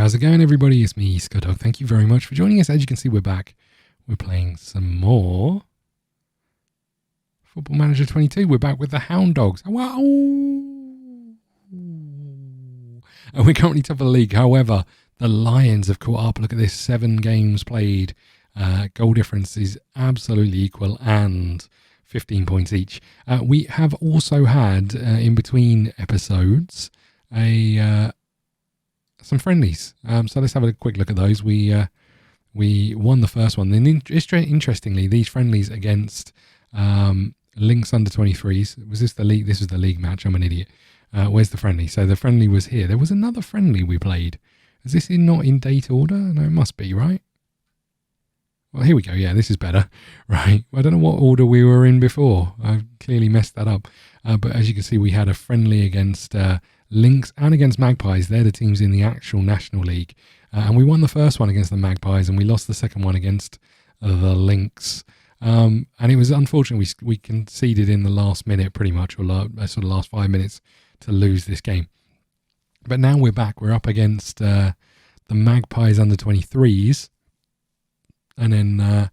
how's it going, everybody? It's me, ScottDog. Thank you very much for joining us. As you can see, we're back. We're playing some more Football Manager 22. We're back with the Hound Dogs. Wow! And we're currently top of the league. However, the Lions have caught up. Look at this, 7 games played. Goal difference is absolutely equal and 15 points each. We have also had, in between episodes, some friendlies. So let's have a quick look at those. We won the first one. Then interestingly, these friendlies against Links under 23s. Was this the league? This was the league match. I'm an idiot. Where's the friendly? So the friendly was here. There was another friendly we played. Is this not in date order? No, it must be, right? Well, here we go. Yeah, this is better. Right. I don't know what order we were in before. I clearly messed that up. But as you can see, we had a friendly against Lynx and against Magpies. They're the teams in the actual National League. And we won the first one against the Magpies and we lost the second one against the Lynx. And it was unfortunate we conceded in the last minute pretty much, or sort of last 5 minutes to lose this game. But now we're back. We're up against the Magpies under 23s. And then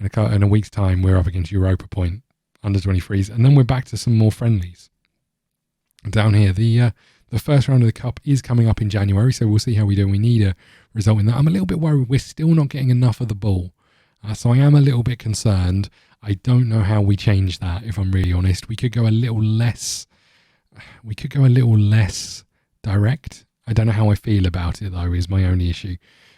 in a week's time, we're up against Europa Point under 23s. And then we're back to some more friendlies. Down here, the first round of the Cup is coming up in January, so we'll see how we do. We need a result in that. I'm a little bit worried we're still not getting enough of the ball. So I am a little bit concerned. I don't know how we change that, if I'm really honest. We could go a little less direct. I don't know how I feel about it, though, is my only issue.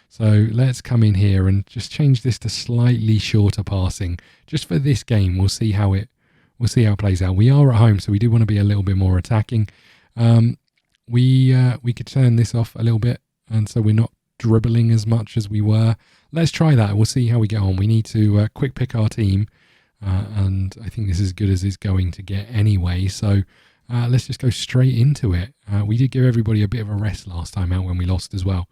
So let's come in here and just change this to slightly shorter passing. Just for this game, we'll see how it plays out. We are at home, so we do want to be a little bit more attacking. We could turn this off a little bit, and so we're not dribbling as much as we were. Let's try that. We'll see how we get on. We need to quick pick our team, and I think this is as good as it's going to get anyway. So let's just go straight into it. We did give everybody a bit of a rest last time out when we lost as well.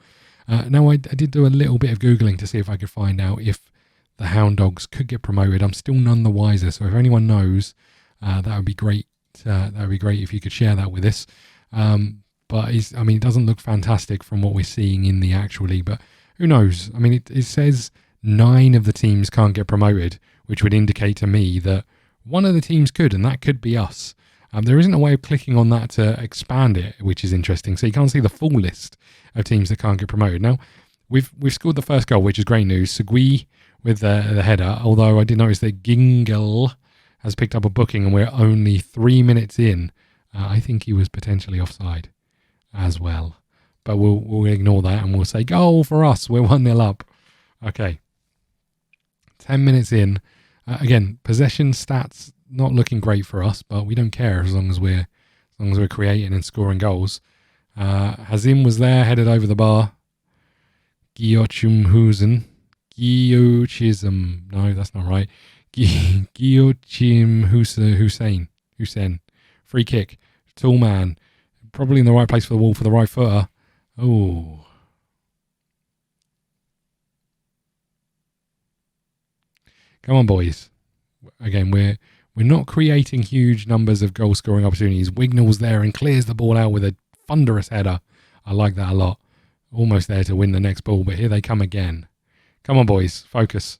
Now, I did do a little bit of Googling to see if I could find out if the Hound Dogs could get promoted. I'm still none the wiser, so if anyone knows, that would be great. That would be great if you could share that with us. But it doesn't look fantastic from what we're seeing in the actual league, but who knows? I mean, it says 9 of the teams can't get promoted, which would indicate to me that one of the teams could, and that could be us. There isn't a way of clicking on that to expand it, which is interesting. So you can't see the full list of teams that can't get promoted. Now, we've scored the first goal, which is great news. Segui with the header, although I did notice that Gingle has picked up a booking and we're only 3 minutes in. I think he was potentially offside as well. But we'll ignore that and we'll say, goal for us. We're 1-0 up. Okay. 10 minutes in. Again, possession stats not looking great for us, but we don't care as long as we're creating and scoring goals. Hazim was there, headed over the bar. Giochimhusen. No, that's not right. Giochim Hussein. Free kick. Tall man. Probably in the right place for the wall for the right footer. Oh. Come on, boys. Again, we're not creating huge numbers of goal-scoring opportunities. Wignall's there and clears the ball out with a thunderous header. I like that a lot. Almost there to win the next ball, but here they come again. Come on, boys. Focus.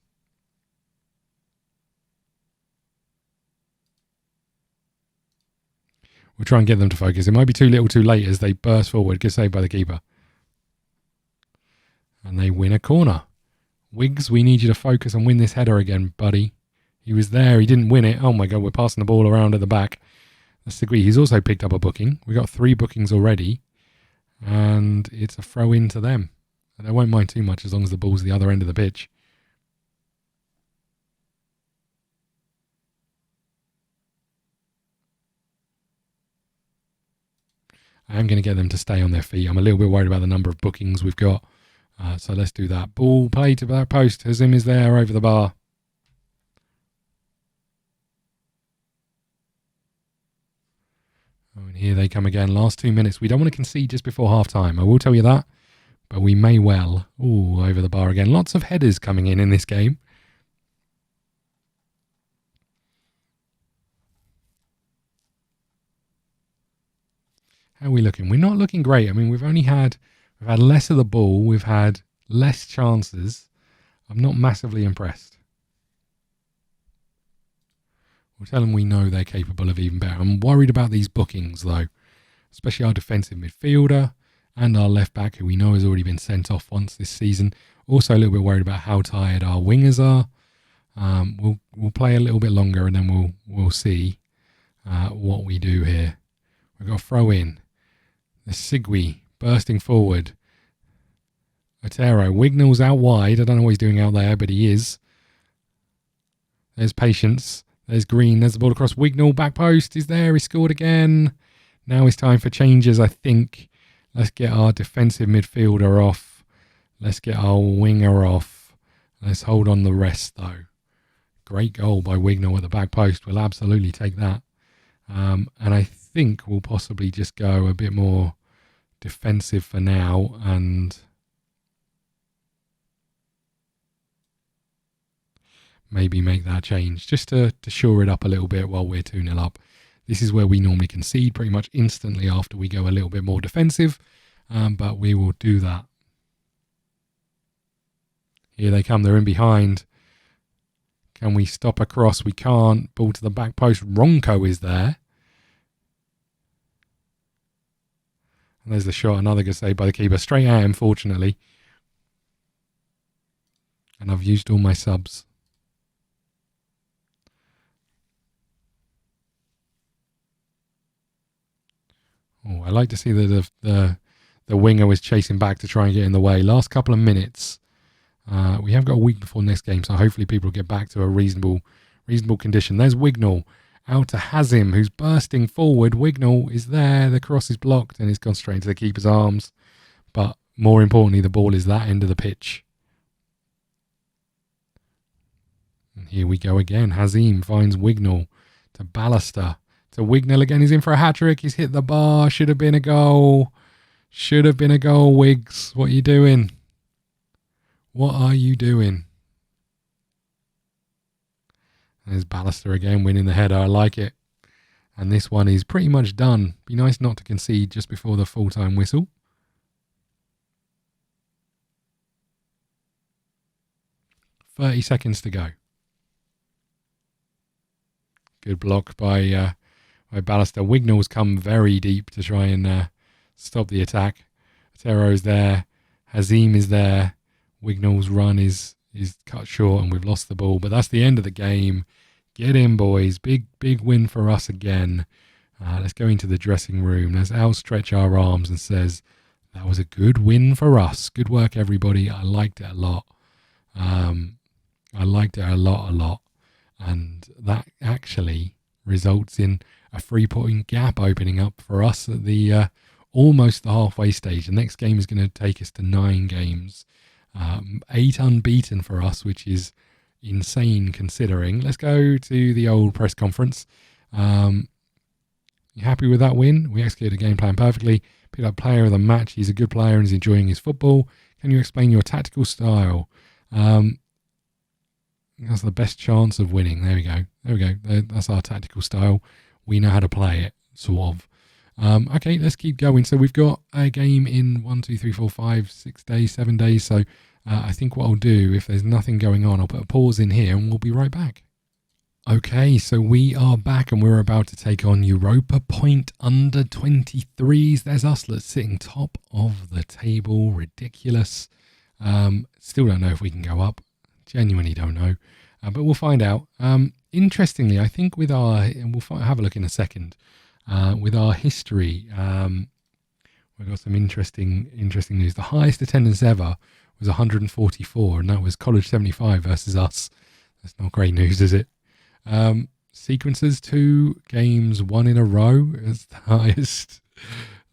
We'll try and get them to focus. It might be too little too late as they burst forward. Good save by the keeper. And they win a corner. Wiggs, we need you to focus and win this header again, buddy. He was there. He didn't win it. Oh, my God. We're passing the ball around at the back. That's the He's also picked up a booking. We got 3 bookings already. And it's a throw in to them. They won't mind too much as long as the ball's the other end of the pitch. I am going to get them to stay on their feet. I'm a little bit worried about the number of bookings we've got. So let's do that. Ball played to that post. Hazim is there over the bar. Oh, and here they come again. Last 2 minutes. We don't want to concede just before half time. I will tell you that. But we may well. Ooh, over the bar again. Lots of headers coming in this game. How are we looking? We're not looking great. I mean, we've only had We've had less of the ball. We've had less chances. I'm not massively impressed. We'll tell them we know they're capable of even better. I'm worried about these bookings, though, especially our defensive midfielder and our left back, who we know has already been sent off once this season. Also a little bit worried about how tired our wingers are. We'll play a little bit longer, and then we'll see what we do here. We've got a throw in. The Sigui bursting forward. Otero. Wignall's out wide. I don't know what he's doing out there, but he is. There's Patience. There's Green. There's the ball across. Wignall, back post. He's there. He scored again. Now it's time for changes, I think. Let's get our defensive midfielder off. Let's get our winger off. Let's hold on the rest, though. Great goal by Wignall at the back post. We'll absolutely take that. And I think we'll possibly just go a bit more defensive for now and maybe make that change just to shore it up a little bit while we're 2-0 up. This is where we normally concede pretty much instantly after we go a little bit more defensive, but we will do that. Here they come. They're in behind. Can we stop a cross? We can't. Ball to the back post. Ronco is there. And there's the shot. Another good save by the keeper. Straight at him, fortunately. And I've used all my subs. Oh, I like to see that the winger was chasing back to try and get in the way. Last couple of minutes. We have got a week before next game, so hopefully people will get back to a reasonable condition. There's Wignall out to Hazim, who's bursting forward. Wignall is there. The cross is blocked and it's gone straight into the keeper's arms. But more importantly, the ball is that end of the pitch. And here we go again. Hazim finds Wignall to Ballister. To Wignall again. He's in for a hat-trick. He's hit the bar. Should have been a goal. Should have been a goal, Wiggs. What are you doing? What are you doing? There's Ballister again winning the header. I like it. And this one is pretty much done. Be nice not to concede just before the full-time whistle. .30 seconds to go. Good block by Ballister. Wignall's come very deep to try and stop the attack. Otero's there. Hazim is there. Wignall's run is cut short and we've lost the ball. But that's the end of the game. Get in, boys. Big win for us again. Let's go into the dressing room. Let's outstretch our arms and says, that was a good win for us. Good work, everybody. I liked it a lot. I liked it a lot. And that actually results in a 3-point gap opening up for us at the almost the halfway stage. The next game is going to take us to 9 games. 8 unbeaten for us, which is insane considering. Let's go to the old press conference. You happy with that win? We executed the game plan perfectly. Picked up player of the match. He's a good player and is enjoying his football. Can you explain your tactical style? That's the best chance of winning. There we go. That's our tactical style. We know how to play it, sort of. Okay, let's keep going. So we've got a game in 1, 2, 3, 4, 5, 6 days, 7 days. So I think what I'll do, if there's nothing going on, I'll put a pause in here and we'll be right back. Okay, so we are back and we're about to take on Europa Point under 23s. There's us sitting top of the table. Ridiculous. Still don't know if we can go up. Genuinely don't know. But we'll find out. Interestingly, I think with our, and we'll have a look in a second, with our history, we've got some interesting news. The highest attendance ever was 144, and that was College 75 versus us. That's not great news, is it? Sequences, 2 games, 1 in a row is the highest.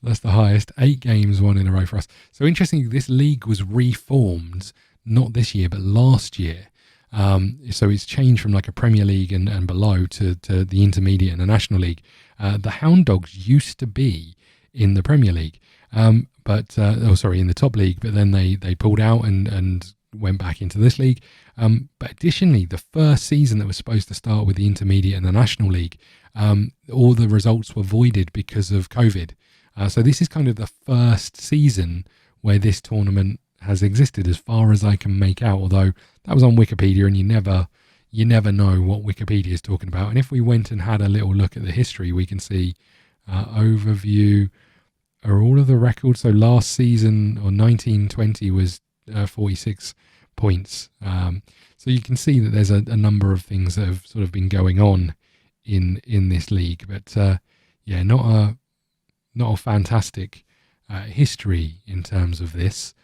That's the highest. 8 games, 1 in a row for us. So interestingly, this league was reformed, not this year, but last year. So it's changed from like a Premier League and below to the Intermediate and the National League. The Hound Dogs used to be in the Premier League, in the top league, but then they pulled out and went back into this league. But additionally, the first season that was supposed to start with the Intermediate and the National League, all the results were voided because of COVID. So this is kind of the first season where this tournament has existed, as far as I can make out. Although that was on Wikipedia, and you never know what Wikipedia is talking about. And if we went and had a little look at the history, we can see overview are all of the records. So last season, or 1920, was 46 points. So you can see that there's a number of things that have sort of been going on in this league. But yeah, not a fantastic history in terms of this.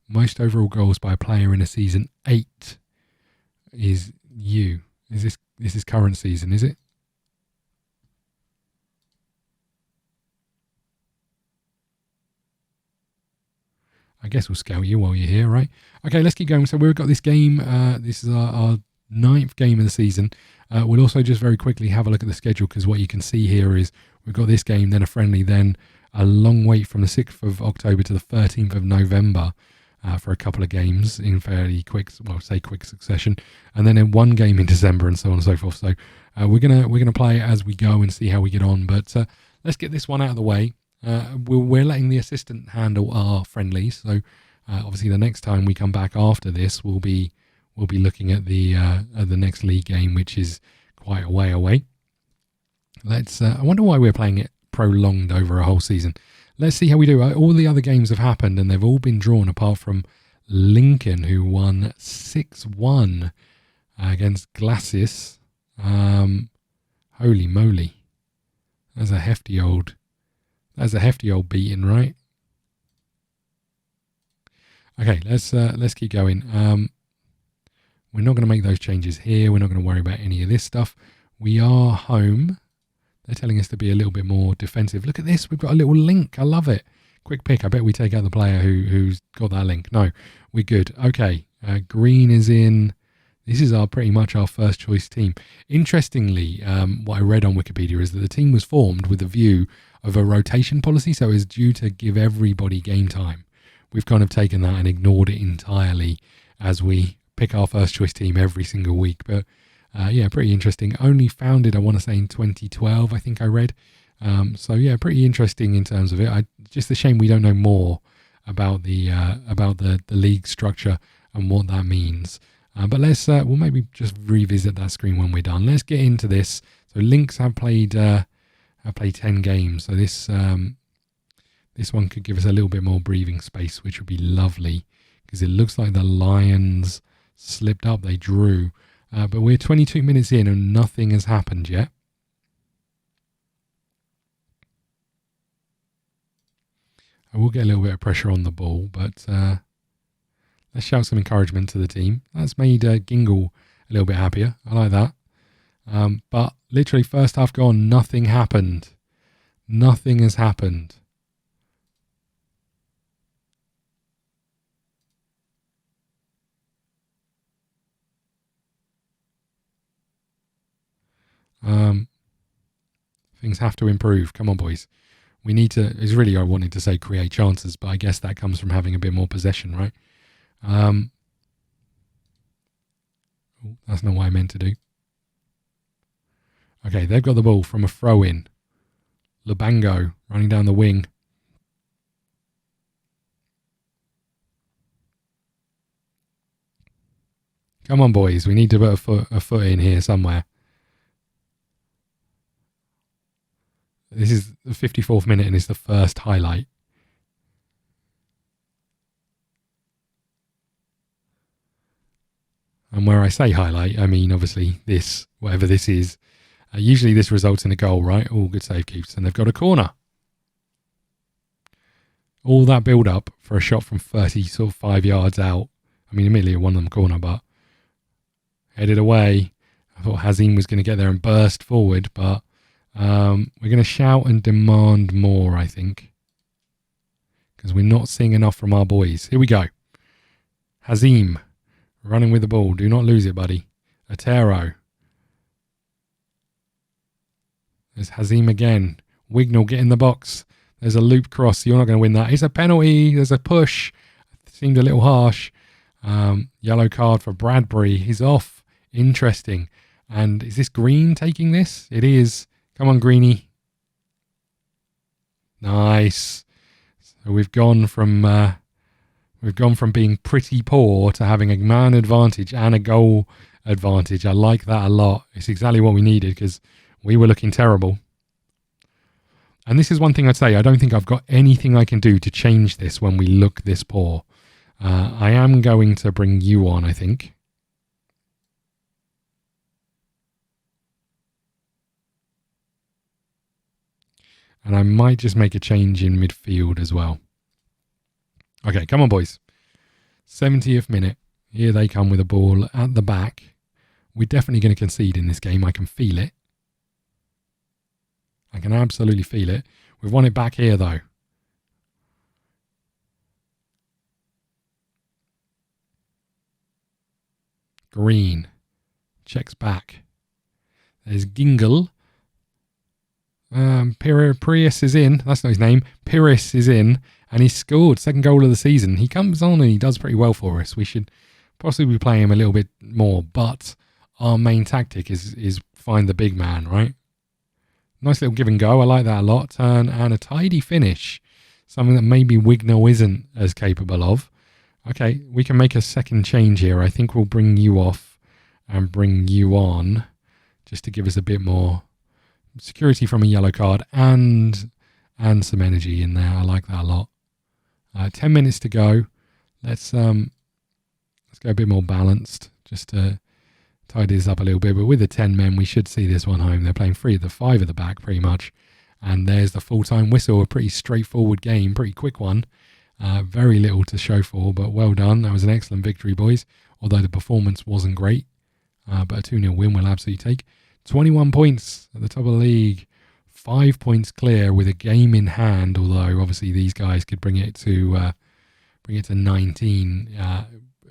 Most overall goals by a player in a season, 8 is you. This is current season, is it? I guess we'll scout you while you're here, right? Okay, let's keep going. So we've got this game. This is our 9th game of the season. We'll also just very quickly have a look at the schedule, because what you can see here is we've got this game, then a friendly, then a long wait from the 6th of October to the 13th of November for a couple of games in fairly quick, well, say quick succession, and then in one game in December, and so on and so forth. So we're gonna play it as we go and see how we get on. But let's get this one out of the way. We're letting the assistant handle our friendlies. So obviously the next time we come back after this, we'll be looking at the next league game, which is quite a way away. Let's. I wonder why we're playing it prolonged over a whole season. Let's see how we do. All the other games have happened, and they've all been drawn, apart from Lincoln, who won 6-1 against Glacis. Holy moly, that's a hefty old beating, right? Okay, let's keep going. We're not going to make those changes here. We're not going to worry about any of this stuff. We are home. They're telling us to be a little bit more defensive. Look at this. We've got a little link. I love it. Quick pick. I bet we take out the player who's got that link. No, we're good. Okay, green is in. This is pretty much our first choice team. Interestingly, what I read on Wikipedia is that the team was formed with a view of a rotation policy, so it's due to give everybody game time. We've kind of taken that and ignored it entirely as we pick our first choice team every single week. But yeah, pretty interesting. Only founded, I want to say, in 2012, I think I read. So yeah, pretty interesting in terms of it. Just a shame we don't know more about the league structure and what that means. But let's we'll maybe just revisit that screen when we're done. Let's get into this. So Lynx have played 10 games. So this one could give us a little bit more breathing space, which would be lovely, because it looks like the Lions slipped up. They drew. But we're 22 minutes in and nothing has happened yet. I will get a little bit of pressure on the ball, but let's shout some encouragement to the team. That's made Gingle a little bit happier. I like that. But literally first half gone, nothing happened. Nothing has happened. Things have to improve. Come on, boys. We need to. It's really, I wanted to say create chances, but I guess that comes from having a bit more possession, right? That's not what I meant to do. Okay, they've got the ball from a throw-in. Lubango running down the wing. Come on, boys. We need to put a foot in here somewhere. This is the 54th minute and it's the first highlight. And where I say highlight, I mean obviously this, whatever this is. Usually this results in a goal, right? All good save keeps. And they've got a corner. All that build up for a shot from 35 yards out. I mean, admittedly it won them corner, but headed away. I thought Hazim was going to get there and burst forward, but we're going to shout and demand more, I think, because we're not seeing enough from our boys. Here we go. Hazim running with the ball. Do not lose it, buddy. Otero. There's Hazim again. Wignall, get in the box. There's a loop cross. You're not going to win that. It's a penalty. There's a push. It seemed a little harsh. Yellow card for Bradbury. He's off. Interesting. And is this Green taking this? It is. Come on, Greenie. Nice. So we've gone from being pretty poor to having a man advantage and a goal advantage. I like that a lot. It's exactly what we needed because we were looking terrible. And this is one thing I'd say. I don't think I've got anything I can do to change this when we look this poor. I am going to bring you on, I think. And I might just make a change in midfield as well. Okay, come on, boys. 70th minute. Here they come with a ball at the back. We're definitely going to concede in this game. I can feel it. I can absolutely feel it. We've won it back here, though. Green. Checks back. There's Gingle. Pires is in. That's not his name. Pires is in. And he scored. Second goal of the season. He comes on and he does pretty well for us. We should possibly be playing him a little bit more. But our main tactic is find the big man, right? Nice little give and go. I like that a lot. Turn and a tidy finish. Something that maybe Wignall isn't as capable of. Okay, we can make a second change here. I think we'll bring you off and bring you on just to give us a bit more security from a yellow card and some energy in there. I like that a lot. 10 minutes to go. Let's go a bit more balanced just to tidy this up a little bit. But with the 10 men, we should see this one home. They're playing 3 of the 5 at the back pretty much. And there's the full-time whistle. A pretty straightforward game, pretty quick one. Very little to show for, but well done. That was an excellent victory, boys. Although the performance wasn't great. But a 2-0 win we'll absolutely take. 21 points at the top of the league. 5 points clear with a game in hand. Although obviously these guys could bring it to 19.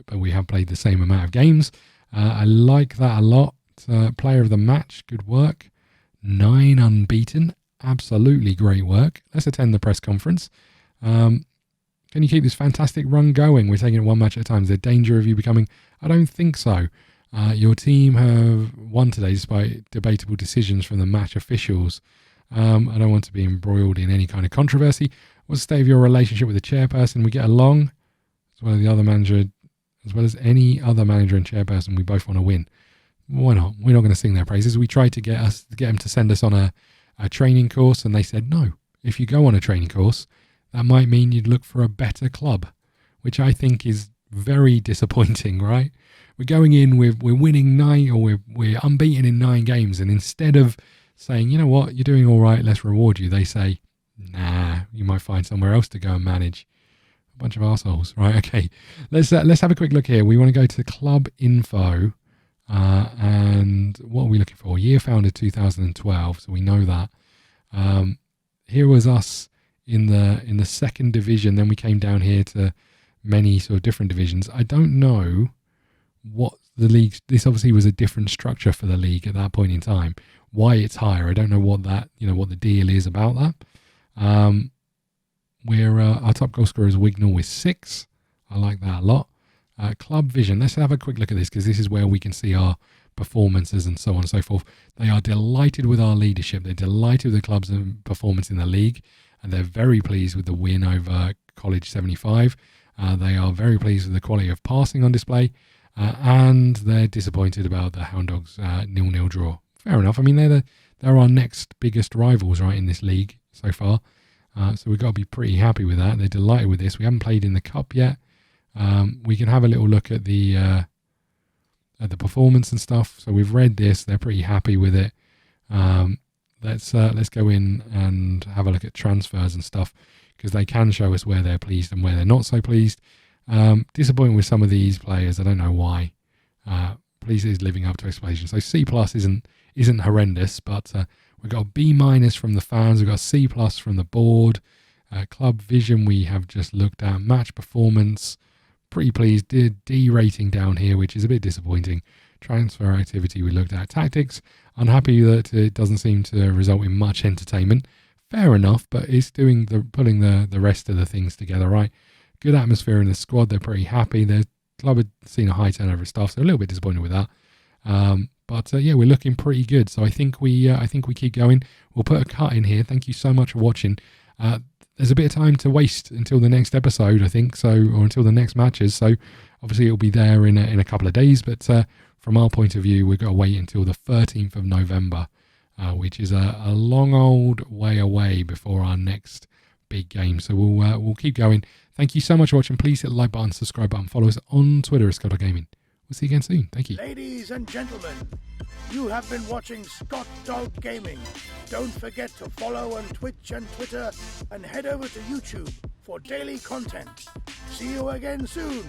But we have played the same amount of games. I like that a lot. Player of the match, good work. 9 unbeaten, absolutely great work. Let's attend the press conference. Can you keep this fantastic run going? We're taking it one match at a time. Is there danger of you becoming... I don't think so. Your team have won today despite debatable decisions from the match officials. I don't want to be embroiled in any kind of controversy. What's the state of your relationship with the chairperson? We get along as well as the other manager, as well as any other manager and chairperson. We both want to win. Why not? We're not going to sing their praises. We tried to get them to send us on a training course, and they said no. If you go on a training course, that might mean you'd look for a better club, which I think is very disappointing, right? We're going in, we're winning 9, or we're unbeaten in 9 games, and instead of saying, you know what, you're doing all right, let's reward you, they say, nah, you might find somewhere else to go and manage. A bunch of arseholes, right? Okay, let's have a quick look here. We want to go to club info, and what are we looking for? Year founded 2012, so we know that. Here was us in the second division. Then we came down here to many sort of different divisions. I don't know what the league. This obviously was a different structure for the league at that point in time. Why it's higher, I don't know what that what the deal is about that. Our top goal scorer is Wignall with 6. I like that a lot. Club vision. Let's have a quick look at this because this is where we can see our performances and so on and so forth. They are delighted with our leadership. They're delighted with the club's performance in the league, and they're very pleased with the win over College 75. They are very pleased with the quality of passing on display, and they're disappointed about the Hound Dogs 0-0 draw. Fair enough. I mean, they're our next biggest rivals, right, in this league so far. So we've got to be pretty happy with that. They're delighted with this. We haven't played in the cup yet. We can have a little look at the performance and stuff. So we've read this. They're pretty happy with it. Let's go in and have a look at transfers and stuff because they can show us where they're pleased and where they're not so pleased. Disappointing with some of these players. I don't know why. Pleased is living up to expectations. So C+ isn't horrendous, but we've got a B- from the fans. We've got a C+ from the board. Club vision we have just looked at. Match performance, pretty pleased. D rating down here, which is a bit disappointing. Transfer activity we looked at. Tactics, unhappy that it doesn't seem to result in much entertainment. Fair enough, but it's pulling the rest of the things together, right? Good atmosphere in the squad. They're pretty happy. The club had seen a high turnover of staff, so a little bit disappointed with that. But we're looking pretty good. So I think we keep going. We'll put a cut in here. Thank you so much for watching. there's a bit of time to waste until the next episode, I think, so, or until the next matches. So obviously it'll be there in a couple of days, but from our point of view, we've got to wait until the 13th of November, which is a long old way away before our next big game. So we'll keep going. Thank you so much for watching. Please hit the like button, subscribe button, follow us on Twitter at ScottDogGaming. We'll see you again soon. Thank you. Ladies and gentlemen, you have been watching ScottDogGaming. Don't forget to follow on Twitch and Twitter, and head over to YouTube for daily content. See you again soon.